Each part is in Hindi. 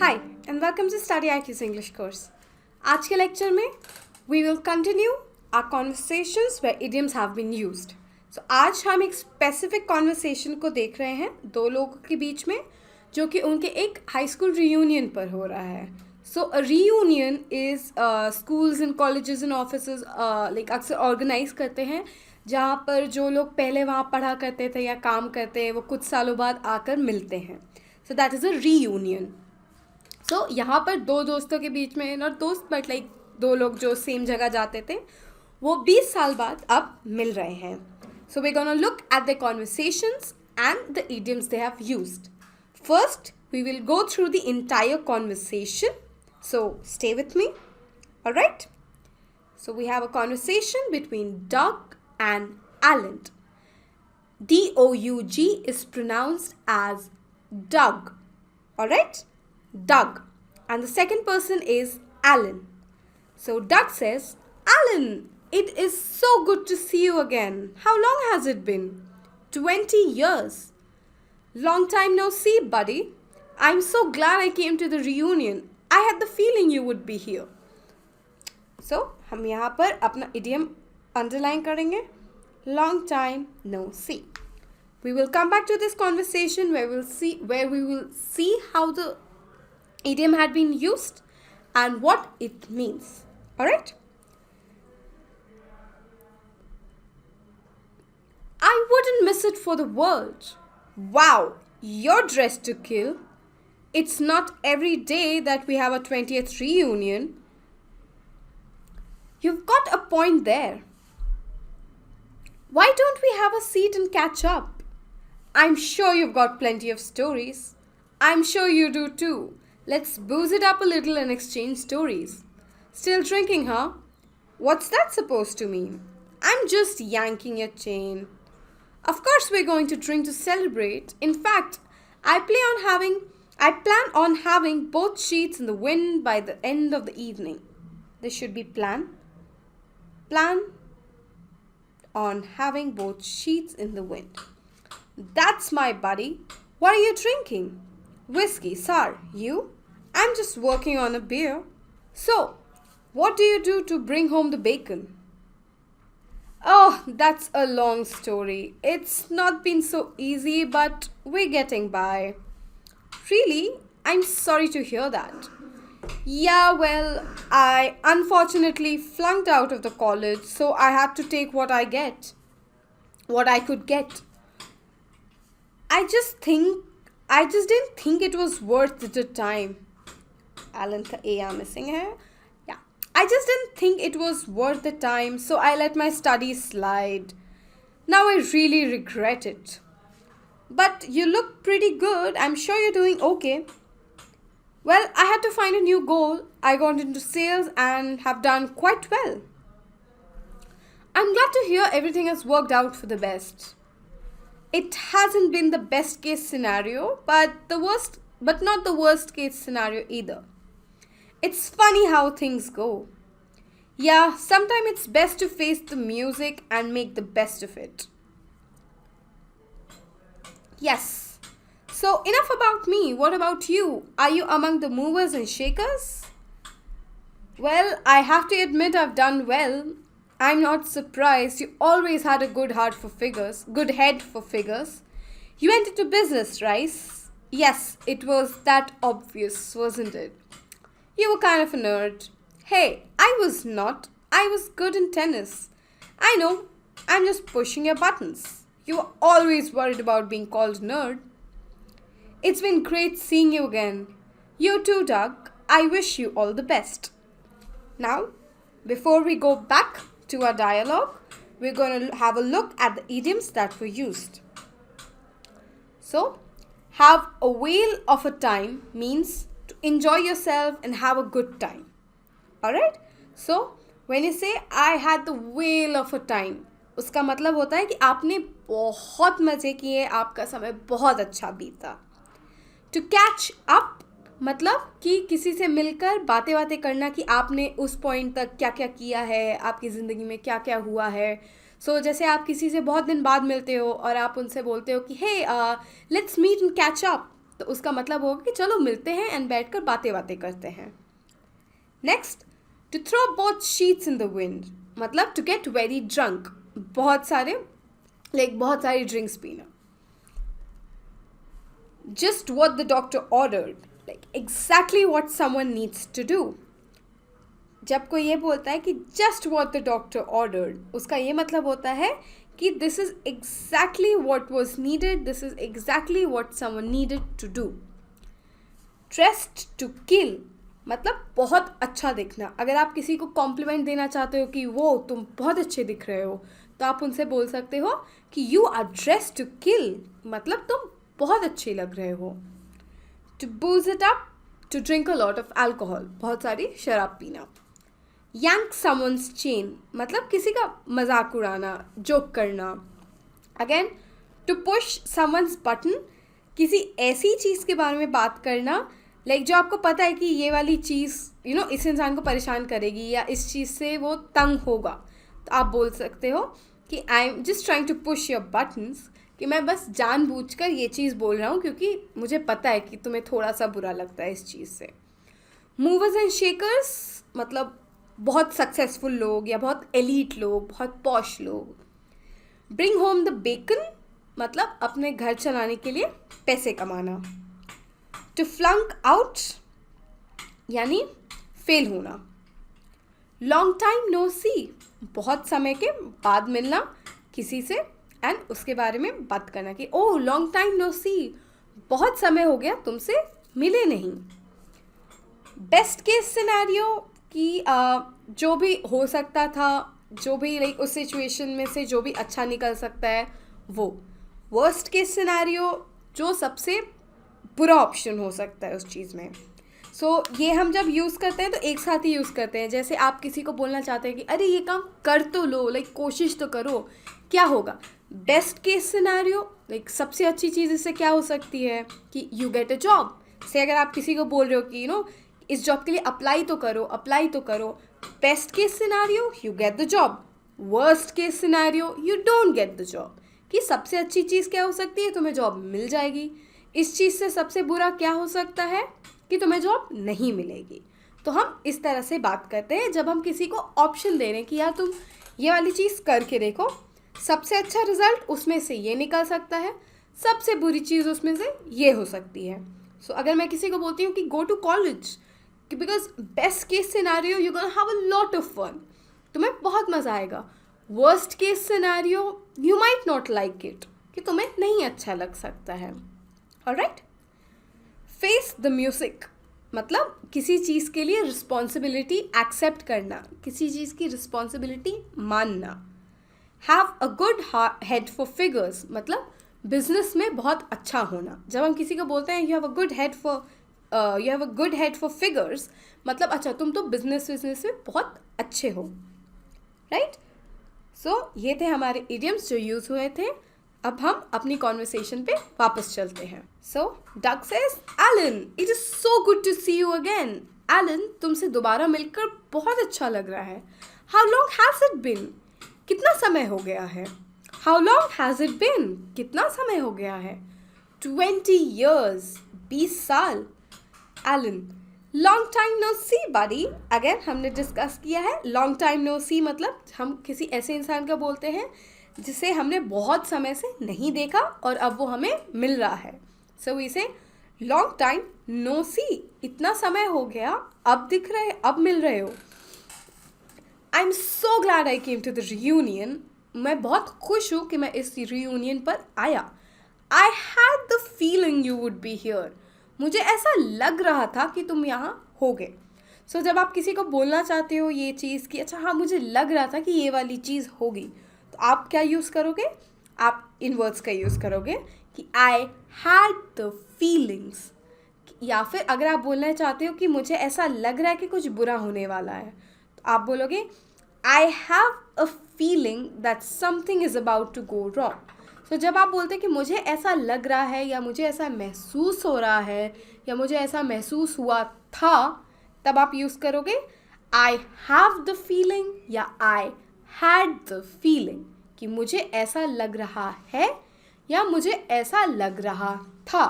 Hi and welcome to StudyIQ's English course. आज के लेक्चर में we will continue our conversations where idioms have been used. So आज हम एक specific conversation को देख रहे हैं दो लोगों के बीच में जो कि उनके एक high school reunion पर हो रहा है. So a reunion is schools and colleges and offices like अक्सर organize करते हैं जहाँ पर जो लोग पहले वहाँ पढ़ा करते थे या काम करते हैं वो कुछ सालों बाद आकर मिलते हैं. So that is a reunion. So यहाँ पर दो दोस्तों के बीच में नॉट दोस्त बट लाइक दो लोग जो सेम जगह जाते थे वो 20 साल बाद अब मिल रहे हैं. So we're gonna look at their conversations and the idioms they have used. First, we will go through the entire conversation. So stay with me. Alright? So we have a conversation between Doug and Alan. D-O-U-G is pronounced as Doug. Alright? Doug. And the second person is Alan. So Doug says, Alan, it is so good to see you again. How long has it been? 20 years. Long time no see, buddy. I'm so glad I came to the reunion. I had the feeling you would be here. So, हम यहाँ पर अपना idiom underline करेंगे. Long time no see. We will come back to this conversation where we will see how the idiom had been used and what it means. Alright? I wouldn't miss it for the world. Wow, you're dressed to kill. It's not every day that we have a 20th reunion. You've got a point there. Why don't we have a seat and catch up? I'm sure you've got plenty of stories. I'm sure you do too. Let's booze it up a little and exchange stories. Still drinking, huh? What's that supposed to mean? I'm just yanking your chain. Of course we're going to drink to celebrate. In fact, I plan on having both sheets in the wind by the end of the evening. This should be plan. Plan on having both sheets in the wind. That's my buddy. What are you drinking? Whiskey, sir. You? I'm just working on a beer. So, what do you do to bring home the bacon? Oh, that's a long story. It's not been so easy, but we're getting by. Really? I'm sorry to hear that. Yeah, well, I unfortunately flunked out of the college, so I had to take what I could get. I just didn't think it was worth the time. Alan का A यहाँ missing है. Yeah. I just didn't think it was worth the time, so I let my studies slide. Now I really regret it. But you look pretty good. I'm sure you're doing okay. Well, I had to find a new goal. I got into sales and have done quite well. I'm glad to hear everything has worked out for the best. It hasn't been the best case scenario, but not the worst case scenario either. It's funny how things go. Yeah, sometimes it's best to face the music and make the best of it. Yes. So enough about me. What about you? Are you among the movers and shakers? Well, I have to admit I've done well. I'm not surprised. You always had a good head for figures. You went into business, right? Yes, it was that obvious, wasn't it? You were kind of a nerd. Hey, I was not. I was good in tennis. I know. I'm just pushing your buttons. You were always worried about being called nerd. It's been great seeing you again. You too, Doug. I wish you all the best. Now, before we go back to our dialogue, we're going to have a look at the idioms that were used. So, have a whale of a time means to enjoy yourself and have a good time. Alright? So, when you say I had the whale of a time, उसका मतलब होता है कि आपने बहुत मज़े किए, आपका समय बहुत अच्छा बीता. To catch up मतलब कि किसी से मिलकर बातें करना कि आपने उस पॉइंट तक क्या क्या किया है, आपकी ज़िंदगी में क्या क्या हुआ है. सो जैसे आप किसी से बहुत दिन बाद मिलते हो और आप उनसे बोलते हो कि hey let's meet and catch up. तो उसका मतलब होगा कि चलो मिलते हैं एंड बैठकर बातें बातें करते हैं. Next, to throw both sheets in the wind, मतलब टू गेट वेरी ड्रंक, बहुत सारी ड्रिंक्स पीना. Just what the doctor ordered, like exactly what someone needs to do. जब कोई ये बोलता है कि just what the doctor ordered, उसका ये मतलब होता है कि this is exactly what was needed, this is exactly what someone needed to do. Dressed to kill, मतलब बहुत अच्छा दिखना. अगर आप किसी को कॉम्प्लीमेंट देना चाहते हो कि वो तुम बहुत अच्छे दिख रहे हो, तो आप उनसे बोल सकते हो कि you are dressed to kill, मतलब तुम बहुत अच्छे लग रहे हो. To booze it up, to drink a lot of alcohol, बहुत सारी शराब पीना. यांक समवन्स चेन, मतलब किसी का मजाक उड़ाना, जोक करना. Again, to push someone's button, किसी ऐसी चीज़ के बारे में बात करना लाइक जो आपको पता है कि ये वाली चीज़ इस इंसान को परेशान करेगी या इस चीज़ से वो तंग होगा, तो आप बोल सकते हो कि I am just trying to push your buttons, कि मैं बस जानबूझकर ये चीज़ बोल रहा हूँ क्योंकि मुझे पता है कि तुम्हें थोड़ा सा बुरा लगता है इस चीज़ से. मूवर्स एंड शेकर्स, मतलब बहुत सक्सेसफुल लोग या बहुत एलीट लोग, बहुत पॉश लोग. ब्रिंग होम द बेकन, मतलब अपने घर चलाने के लिए पैसे कमाना. टू फ्लंक आउट, यानी फेल होना. लॉन्ग टाइम नो सी, बहुत समय के बाद मिलना किसी से एंड उसके बारे में बात करना कि ओह लॉन्ग टाइम नो सी, बहुत समय हो गया तुमसे मिले नहीं. बेस्ट केस सिनेरियो, कि जो भी हो सकता था, जो भी लाइक उस सिचुएशन में से जो भी अच्छा निकल सकता है वो. वर्स्ट केस सिनेरियो, जो सबसे बुरा ऑप्शन हो सकता है उस चीज़ में. सो ये हम जब यूज़ करते हैं तो एक साथ ही यूज़ करते हैं. जैसे आप किसी को बोलना चाहते हैं कि अरे ये काम कर तो लो, लाइक कोशिश तो करो, क्या होगा. बेस्ट केस सिनेरियो, लाइक सबसे अच्छी चीज़ इससे क्या हो सकती है कि यू गेट अ जॉब. से अगर आप किसी को बोल रहे हो कि इस जॉब के लिए अप्लाई तो करो. Best case scenario, you get the job. Worst case scenario, you don't get the job. कि सबसे अच्छी चीज़ क्या हो सकती है, तुम्हें जॉब मिल जाएगी. इस चीज़ से सबसे बुरा क्या हो सकता है कि तुम्हें जॉब नहीं मिलेगी. तो हम इस तरह से बात करते हैं जब हम किसी को ऑप्शन दे रहे हैं कि यार तुम ये वाली चीज़ करके देखो, सबसे अच्छा रिजल्ट उसमें से ये निकल सकता है, सबसे बुरी चीज़ उसमें से ये हो सकती है. सो अगर मैं किसी को बोलती हूँ कि go to college, because best case scenario you gonna have a lot of fun, तुम्हें बहुत मज़ा आएगा. Worst case scenario, you might not like it, कि तुम्हें नहीं अच्छा लग सकता है. ऑलराइट. फेस द म्यूजिक, मतलब किसी चीज़ के लिए रिस्पॉन्सिबिलिटी एक्सेप्ट करना, किसी चीज़ की रिस्पॉन्सिबिलिटी मानना. Have a good head for figures, मतलब बिजनेस में बहुत अच्छा होना. जब हम किसी को बोलते हैं you have a good head for figures, मतलब अच्छा तुम तो बिजनेस में बहुत अच्छे हो. राइट. सो ये थे हमारे इडियम्स जो यूज़ हुए थे. अब हम अपनी कॉन्वर्सेशन पे वापस चलते हैं. So Doug says, Alan it is so good to see you again. Alan, तुमसे दोबारा मिलकर बहुत अच्छा लग रहा है. How long has it been, कितना समय हो गया है. How long has it been, कितना समय हो गया है. 20 years, 20 साल. Alan, long time no see buddy. Again हमने डिस्कस किया है लॉन्ग टाइम नो सी मतलब हम किसी ऐसे इंसान का बोलते हैं जिसे हमने बहुत समय से नहीं देखा और अब वो हमें मिल रहा है. सो इसे लॉन्ग टाइम नो सी, इतना समय हो गया, अब दिख रहे, अब मिल रहे हो. I am so glad I came to the reunion. मैं बहुत खुश हूँ कि मैं इस रियूनियन पर आया. आई had the feeling you would be here. मुझे ऐसा लग रहा था कि तुम यहाँ होगे. सो जब आप किसी को बोलना चाहते हो ये चीज़ कि अच्छा हाँ मुझे लग रहा था कि ये वाली चीज़ होगी, तो आप क्या यूज़ करोगे, आप इन वर्ड्स का यूज़ करोगे कि आई हैड द फीलिंग्स. या फिर अगर आप बोलना चाहते हो कि मुझे ऐसा लग रहा है कि कुछ बुरा होने वाला है, तो आप बोलोगे I have a feeling that something is about to go wrong. So जब आप बोलते हैं कि मुझे ऐसा लग रहा है या मुझे ऐसा महसूस हो रहा है या मुझे ऐसा महसूस हुआ था, तब आप यूज़ करोगे आई हैव द फीलिंग या आई हैड द फीलिंग, कि मुझे ऐसा लग रहा है या मुझे ऐसा लग रहा था.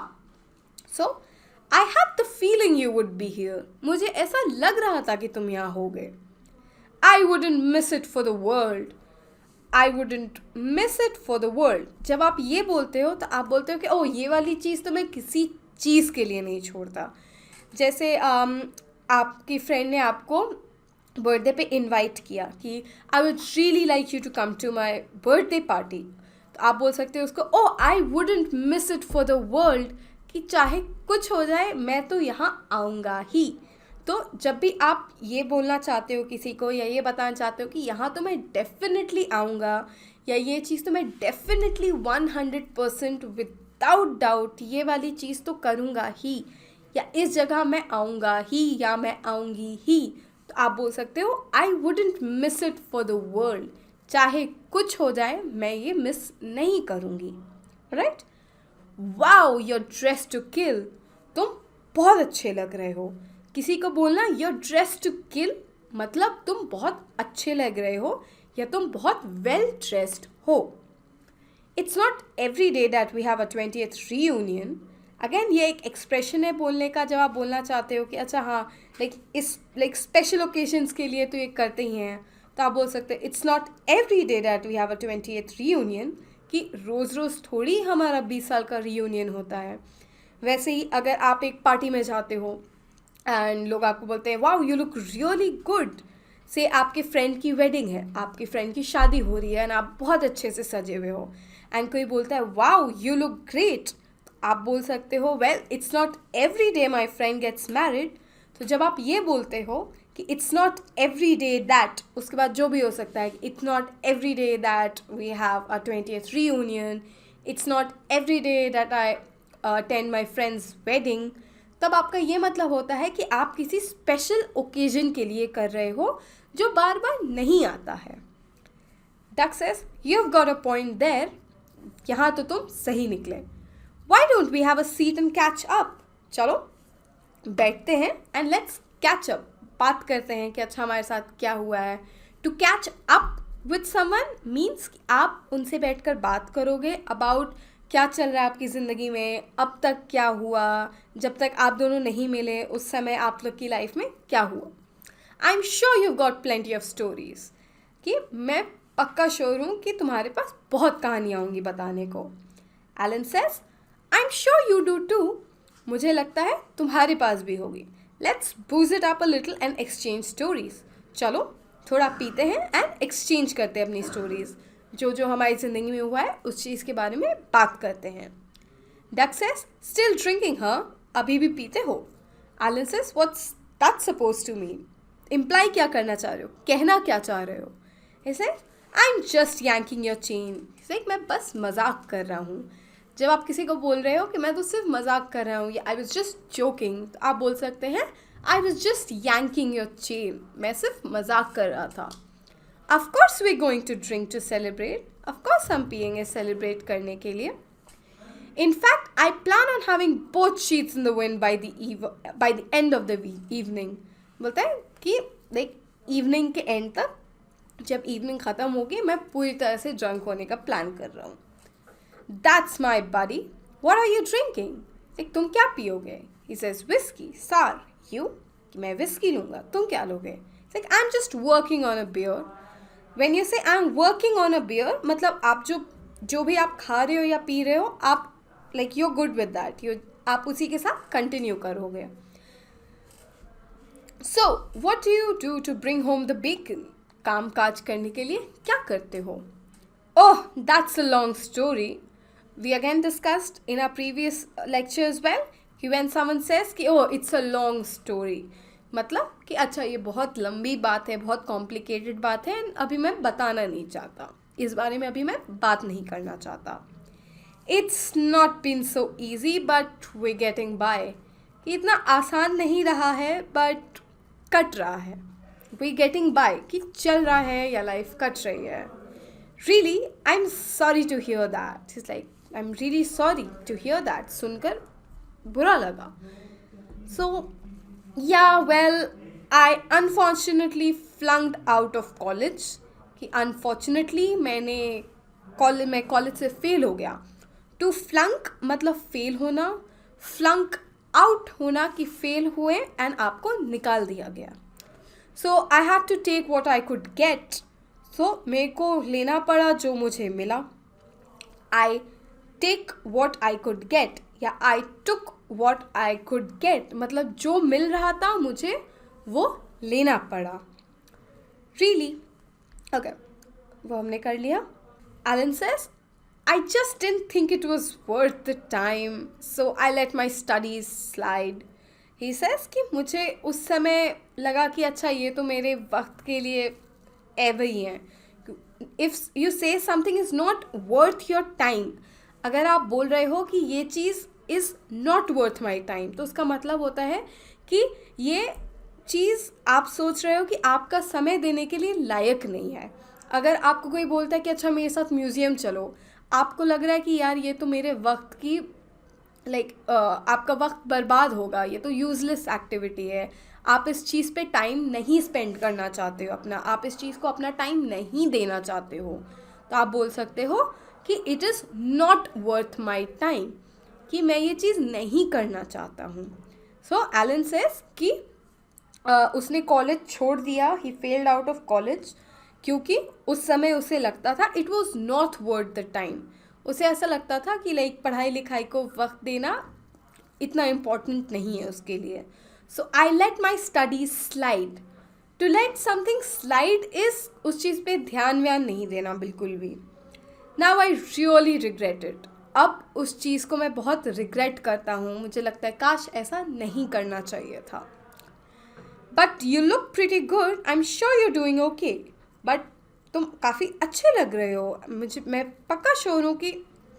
So I had the feeling you would be here. मुझे ऐसा लग रहा था कि तुम यहाँ होगे. I wouldn't miss it for the world. I wouldn't miss it for the world. जब आप ये बोलते हो तो आप बोलते हो कि ओह ये वाली चीज़ तो मैं किसी चीज़ के लिए नहीं छोड़ता. जैसे आपकी फ्रेंड ने आपको बर्थडे पे इनवाइट किया कि I would really like you to come to my birthday party. तो आप बोल सकते हो उसको oh I wouldn't miss it for the world, कि चाहे कुछ हो जाए मैं तो यहाँ आऊँगा ही. तो जब भी आप ये बोलना चाहते हो किसी को या ये बताना चाहते हो कि यहाँ तो मैं डेफिनेटली आऊँगा या ये चीज़ तो मैं डेफिनेटली 100% विदाउट डाउट ये वाली चीज़ तो करूँगा ही, या इस जगह मैं आऊँगा ही या मैं आऊँगी ही, तो आप बोल सकते हो I wouldn't miss it for the world. चाहे कुछ हो जाए मैं ये मिस नहीं करूँगी. Right. Wow you're dress to kill. तुम बहुत अच्छे लग रहे हो. किसी को बोलना यूर ड्रेस टू किल मतलब तुम बहुत अच्छे लग रहे हो या तुम बहुत वेल ड्रेस्ड हो. It's not every day that we have a 20th reunion. Again ये एक एक्सप्रेशन है बोलने का जब आप बोलना चाहते हो कि अच्छा हाँ लाइक स्पेशल ओकेजन्स के लिए तो ये करते ही हैं. तो आप बोल सकते हैं it's not every day that we have a 20th reunion, कि रोज़ रोज़ थोड़ी हमारा 20 साल का रीयूनियन होता है. वैसे ही अगर आप एक पार्टी में जाते हो एंड लोग आपको बोलते हैं wow you look really good. से आपके फ्रेंड की वेडिंग है, आपकी फ्रेंड की शादी हो रही है एंड आप बहुत अच्छे से सजे हुए हो एंड कोई बोलता है वाओ यू लुक ग्रेट. आप बोल सकते हो well it's not every day my friend gets married. तो जब आप ये बोलते हो कि it's not every day that, उसके बाद जो भी हो सकता है कि it's not every day that we have a 20th reunion, it's not every day that I attend my friend's wedding, तब आपका ये मतलब होता है कि आप किसी स्पेशल ओकेजन के लिए कर रहे हो जो बार बार नहीं आता है. Duck says you have got a point there. यहाँ तो तुम सही निकले. Why don't we have a seat and catch up? चलो बैठते हैं and let's catch up. बात करते हैं कि अच्छा हमारे साथ क्या हुआ है. To catch up with someone means कि आप उनसे बैठकर बात करोगे about क्या चल रहा है आपकी ज़िंदगी में, अब तक क्या हुआ, जब तक आप दोनों नहीं मिले उस समय आप लोग की लाइफ में क्या हुआ. I'm sure you've got plenty of stories. कि मैं पक्का श्योर हूँ कि तुम्हारे पास बहुत कहानियाँ होंगी बताने को. Alan says I'm sure you do too. मुझे लगता है तुम्हारे पास भी होगी. Let's booze it up a little and exchange stories. चलो थोड़ा पीते हैं and exchange करते हैं अपनी stories. जो जो हमारी ज़िंदगी में हुआ है उस चीज़ के बारे में बात करते हैं. Duck says still drinking huh? अभी भी पीते हो. Alan says what's that supposed to mean? Imply क्या करना चाह रहे हो, कहना क्या चाह रहे हो. He says I'm just yanking your chain. He's like मैं बस मजाक कर रहा हूँ. जब आप किसी को बोल रहे हो कि मैं तो सिर्फ मजाक कर रहा हूँ या आई वॉज जस्ट जोकिंग, तो आप बोल सकते हैं I was just yanking your chain. मैं सिर्फ मजाक कर रहा था. Of course we going to drink to celebrate. Of course हम पियेंगे सेलिब्रेट करने के लिए. In fact I plan on having both sheets in the wind by the end of the evening. बोलता है कि लाइक इवनिंग के एंड तक, जब इवनिंग ख़त्म होगी मैं पूरी तरह से ड्रंक होने का प्लान कर रहा हूँ. That's my buddy. What are you drinking? Like, तुम क्या पियोगे? He says whiskey. Sir, you? कि मैं whiskey लूँगा. तुम क्या लोगे? It's like I'm just working on a beer. When you say I'm working on a beer, मतलब आप जो भी आप खा रहे हो या पी रहे हो, आप like you're good with that. आप उसी के साथ continue करोगे. So, what do you do to bring home the bacon? काम काज करने के लिए क्या करते हो? Oh, that's a long story. We again discussed in our previous lecture as well कि when someone says कि oh it's a long story, मतलब कि अच्छा ये बहुत लंबी बात है, बहुत complicated बात है, अभी मैं बताना नहीं चाहता, इस बारे में अभी मैं बात नहीं करना चाहता. It's not been so easy but we're getting by. कि इतना आसान नहीं रहा है but कट रहा है. We're getting by कि चल रहा है या लाइफ कट रही है. Really, I'm sorry to hear that. He's like, I'm really sorry to hear that. सुनकर बुरा लगा. So, yeah, well, I unfortunately flunked out of college. कि unfortunately मैं कॉलेज से फेल हो गया. To flunk मतलब फेल होना. फ्लंक आउट होना कि फेल हुए एंड आपको निकाल दिया गया. So I had to take what I could get. So मेरे को लेना पड़ा जो मुझे मिला. I take what I could get या I took what I could get, मतलब जो मिल रहा था मुझे वो लेना पड़ा. रियली ओके, वो हमने कर लिया. Alan says I just didn't think it was worth the time, so I let my studies slide. He says कि मुझे उस समय लगा कि अच्छा ये तो मेरे वक्त के लिए एवर ही है. If you say something is not worth your time, अगर आप बोल रहे हो कि ये चीज़ is not worth my time, तो उसका मतलब होता है कि ये चीज़ आप सोच रहे हो कि आपका समय देने के लिए लायक नहीं है. अगर आपको कोई बोलता है कि अच्छा मेरे साथ म्यूज़ियम चलो, आपको लग रहा है कि यार ये तो मेरे वक्त की आपका वक्त बर्बाद होगा, ये तो यूज़लेस एक्टिविटी है, आप इस चीज़ पे टाइम नहीं स्पेंड करना चाहते हो अपना, आप इस चीज़ को अपना टाइम नहीं देना चाहते हो, तो आप बोल सकते हो कि it is not worth my time, कि मैं ये चीज़ नहीं करना चाहता हूँ. सो एलन सेज कि उसने कॉलेज छोड़ दिया, he failed out of college, क्योंकि उस समय उसे लगता था it was not worth the time. उसे ऐसा लगता था कि लाइक पढ़ाई लिखाई को वक्त देना इतना इम्पोर्टेंट नहीं है उसके लिए. So I let my studies slide. To let something slide is उस चीज़ पे ध्यान व्यान नहीं देना बिल्कुल भी. Now I really regret it. अब उस चीज़ को मैं बहुत रिग्रेट करता हूँ, मुझे लगता है काश ऐसा नहीं करना चाहिए था. But you look pretty good, I am sure you doing okay. But तुम काफ़ी अच्छे लग रहे हो, मैं पक्का श्योर हूँ कि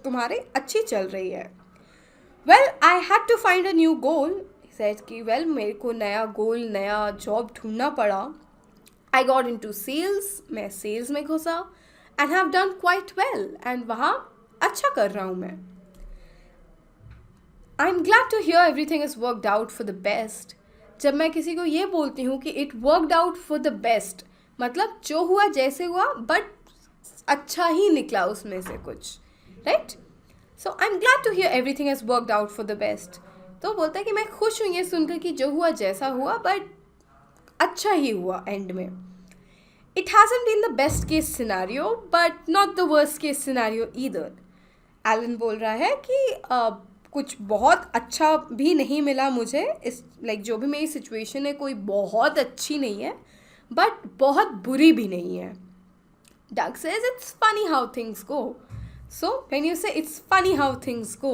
तुम्हारे अच्छी चल रही है. Well I had to find a new goal. Said कि वेल मेरे को नया गोल, नया जॉब ढूंढना पड़ा. आई गॉट इनटू सेल्स, मैं सेल्स में घुसा and have done quite well, and वहाँ अच्छा कर रहा हूँ मैं. I am glad to hear everything is worked out for the best. जब मैं किसी को ये बोलती हूँ कि it worked out for the best, मतलब जो हुआ जैसे हुआ बट अच्छा ही निकला उसमें से कुछ, right. So I am glad to hear everything has worked out for the best. तो बोलता है कि मैं खुश हूँ ये सुनकर कि जो हुआ जैसा हुआ बट अच्छा ही हुआ एंड में. It hasn't been the best case scenario but not the worst case scenario either. Alan बोल रहा है कि कुछ बहुत अच्छा भी नहीं मिला मुझे, इस जो भी मेरी सिचुएशन है कोई बहुत अच्छी नहीं है बट बहुत बुरी भी नहीं है. Doug says it's funny how things go. So when you say it's funny how things go,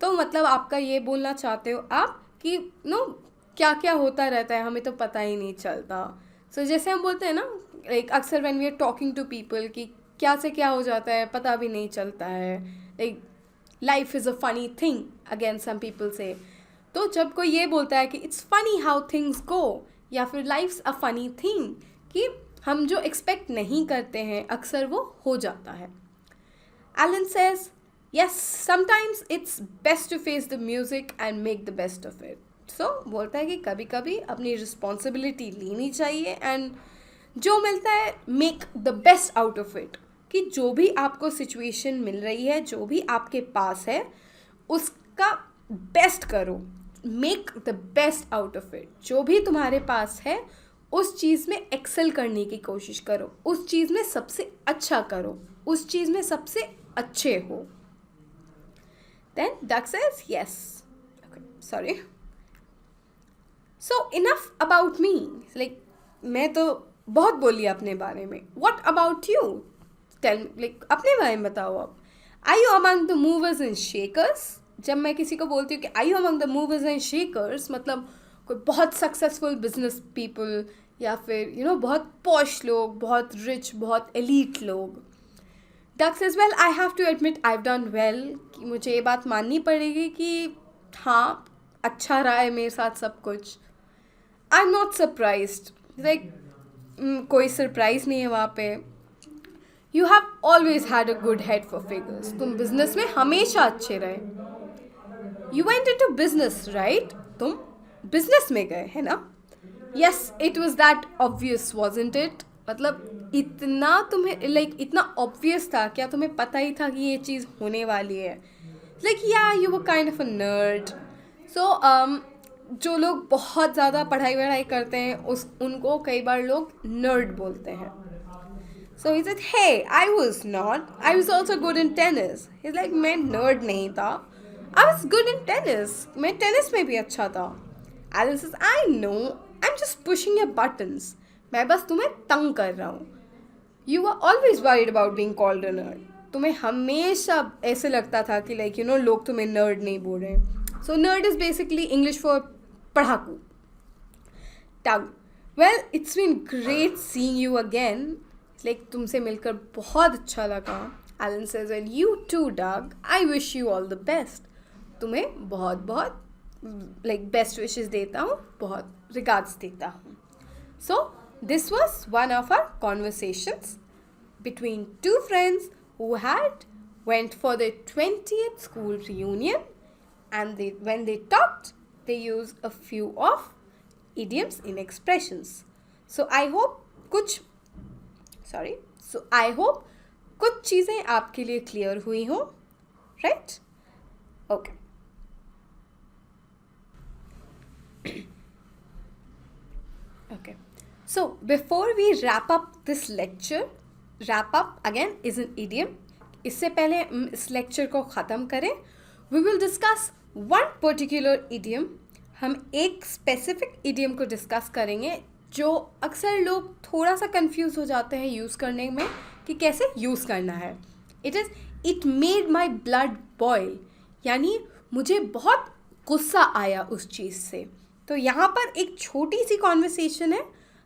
तो मतलब आपका ये बोलना चाहते हो आप कि क्या क्या होता रहता है हमें तो पता ही नहीं चलता. So जैसे हम बोलते हैं ना अक्सर when we are talking to people कि क्या से क्या हो जाता है पता भी नहीं चलता है. Life is a funny thing, again some people say. तो जब कोई ये बोलता है कि it's funny how things go, या फिर लाइफ्स अ फनी थिंग, कि हम जो एक्सपेक्ट नहीं करते हैं अक्सर वो हो जाता है. Alan says yes sometimes it's best to face the music and make the best of it. So बोलता है कि कभी कभी अपनी रिस्पॉन्सिबिलिटी लेनी चाहिए एंड जो मिलता है make the best out of it, कि जो भी आपको सिचुएशन मिल रही है, जो भी आपके पास है उसका बेस्ट करो. Make the best out of it. जो भी तुम्हारे पास है उस चीज़ में एक्सेल करने की कोशिश करो, उस चीज़ में सबसे अच्छा करो, उस चीज़ में सबसे अच्छे हो. Then Duck says yes sorry. So enough about me. मैं तो बहुत बोली अपने बारे में. What about you? टेल अपने बारे में बताओ. अब are you among the movers and shakers? जब मैं किसी को बोलती हूँ कि I you among the movers and shakers, मतलब कोई बहुत सक्सेसफुल बिजनेस पीपल या फिर बहुत पॉश लोग, बहुत रिच, बहुत एलीट लोग. Duck says well I have to admit I have done well. कि मुझे ये बात माननी पड़ेगी कि हाँ अच्छा रहा है मेरे साथ सब कुछ. I am not surprised. कोई सरप्राइज नहीं है वहाँ पे. You have always had a good head for figures. तुम बिजनेस में हमेशा अच्छे रहे. You went into business right? तुम बिजनेस में गए है ना? Yes it was that obvious wasn't it? मतलब इतना तुम्हें इतना ऑब्वियस था क्या? तुम्हें पता ही था कि ये चीज़ होने वाली है? या you were kind of a nerd. So जो लोग बहुत ज़्यादा पढ़ाई वढ़ाई करते हैं उनको कई बार लोग नर्ड बोलते हैं. So he said, hey, I was not. I was also good in tennis. He's like, मैं nerd नहीं था. I was good in tennis. मैं tennis में भी अच्छा था. Alan says, I know. I'm just pushing your buttons. मैं बस तुम्हें तंग कर रहा हूँ. You were always worried about being called a nerd. तुम्हें हमेशा ऐसे लगता था कि like लोग तुम्हें nerd नहीं बोल रहे. So nerd is basically English for पढ़ाकू. Doug, well, it's been great seeing you again. Like तुमसे मिलकर बहुत अच्छा लगा. Alan says, well, you too, Doug. I wish you all the best. तुम्हें बहुत बहुत like best wishes देता हूँ, बहुत regards देता हूँ. So this was one of our conversations between two friends who had went for their 20th school reunion, and when they talked, they used a few of idioms in expressions. So I hope कुछ चीज़ें आपके लिए क्लियर हुई हों, right? Okay. Okay. So before we wrap up this lecture, wrap up again is an idiom. इससे पहले इस लेक्चर को ख़त्म करें, we will discuss one particular idiom. हम एक स्पेसिफिक idiom को डिस्कस करेंगे जो अक्सर लोग थोड़ा सा कंफ्यूज हो जाते हैं यूज़ करने में कि कैसे यूज़ करना है. It made my blood boil, यानी मुझे बहुत गुस्सा आया उस चीज़ से. तो यहाँ पर एक छोटी सी कॉन्वर्सेशन है,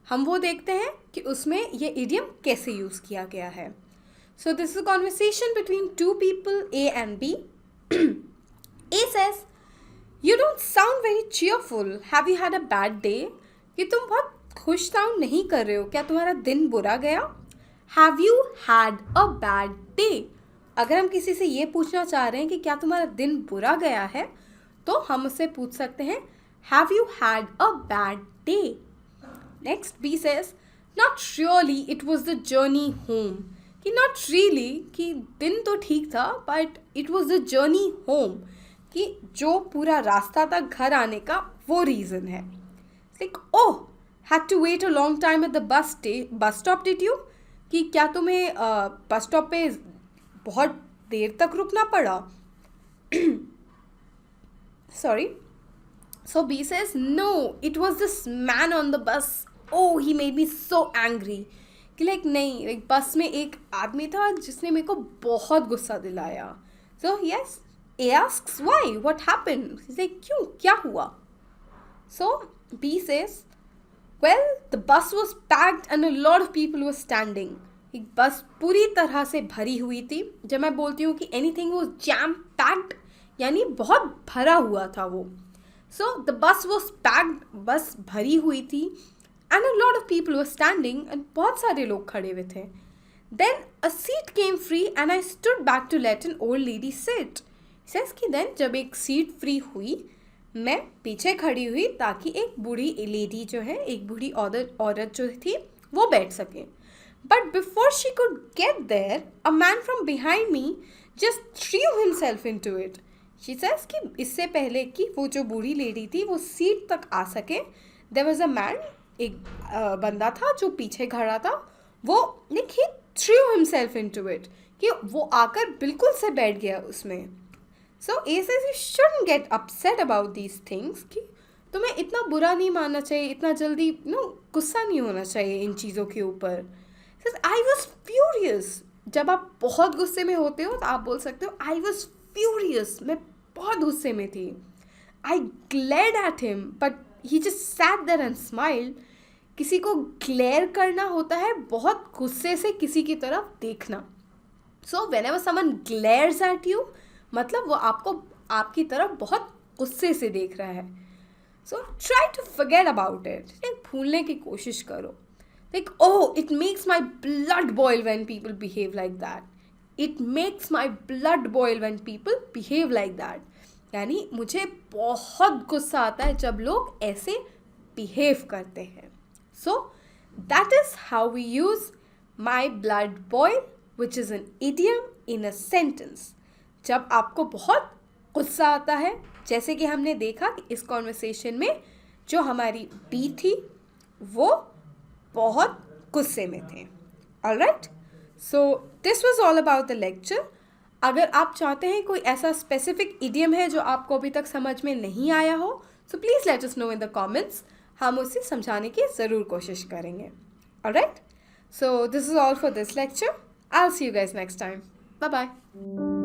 हम वो देखते हैं कि उसमें ये इडियम कैसे यूज़ किया गया है. So this is a conversation between two people, A and B. A says, you don't sound very cheerful. Have you had a bad day? कि तुम बहुत खुश साउंड नहीं कर रहे हो, क्या तुम्हारा दिन बुरा गया? Have you had a bad day? अगर हम किसी से ये पूछना चाह रहे हैं कि क्या तुम्हारा दिन बुरा गया है, तो हम उससे पूछ सकते हैं Have you had a bad day? Next, B says, not really, it was the journey home. कि not really, कि दिन तो ठीक था, but it was the journey home. कि जो पूरा रास्ता था घर आने का वो रीज़न है. Like, oh, had to wait a long time at the bus stop, did you? कि क्या तुम्हें बस स्टॉप पे बहुत देर तक रुकना पड़ा? Sorry. So B says, no, it was this man on the bus. Oh, he made me so angry. कि लाइक नहीं, लाइक बस में एक आदमी था जिसने मेरे को बहुत गुस्सा दिलाया. So yes, A asks why, what happened? He's like, क्यों, क्या हुआ? So B says, well, the bus was packed and a lot of people were standing. एक बस पूरी तरह से भरी हुई थी. जब मैं बोलती हूँ कि anything was jam packed, यानी बहुत भरा हुआ था वो. So the bus was packed, बस भरी हुई थी, and a lot of people were standing, and बहुत सारे लोग खड़े हुए थे. Then a seat came free and I stood back to let an old lady sit. Says कि then जब एक सीट फ्री हुई, मैं पीछे खड़ी हुई ताकि एक बूढ़ी लेडी जो है, एक बूढ़ी औरत जो थी वो बैठ सके. But before she could get there, a man from behind me just threw himself into it. She says कि इससे पहले कि वो जो बूढ़ी लेडी थी वो सीट तक आ सके, there was a man, एक बंदा था जो पीछे खड़ा था, वो he threw himself into it, कि वो आकर बिल्कुल से बैठ गया उसमें. So A says you shouldn't get upset about these things, कि तुम्हें इतना बुरा नहीं मानना चाहिए, इतना जल्दी गुस्सा नहीं होना चाहिए इन चीज़ों के ऊपर. Says I was furious. जब आप बहुत गुस्से में होते हो तो आप बोल सकते हो I was furious. मैं बहुत गुस्से में थी. I glared at him, but he just sat there and smiled. किसी को glare करना होता है बहुत गुस्से से किसी की तरफ देखना. So whenever someone glares at you, मतलब वो आपकी तरफ बहुत गुस्से से देख रहा है. So try to forget about it. भूलने की कोशिश करो. Like, oh, it makes my blood boil when people behave like that. It makes my blood boil when people behave like that. यानी मुझे बहुत गुस्सा आता है जब लोग ऐसे behave करते हैं. So that is how we use my blood boil, which is an idiom in a sentence. जब आपको बहुत गुस्सा आता है जैसे कि हमने देखा कि इस कॉन्वर्सेशन में जो हमारी बी थी वो बहुत गुस्से में थे. Alright, so this was all about the lecture. अगर आप चाहते हैं कोई ऐसा स्पेसिफिक इडियम है जो आपको अभी तक समझ में नहीं आया हो, so please let us know in the comments. हम उसे समझाने की ज़रूर कोशिश करेंगे. Alright, so this is all for this lecture. I'll see you guys next time. Bye bye.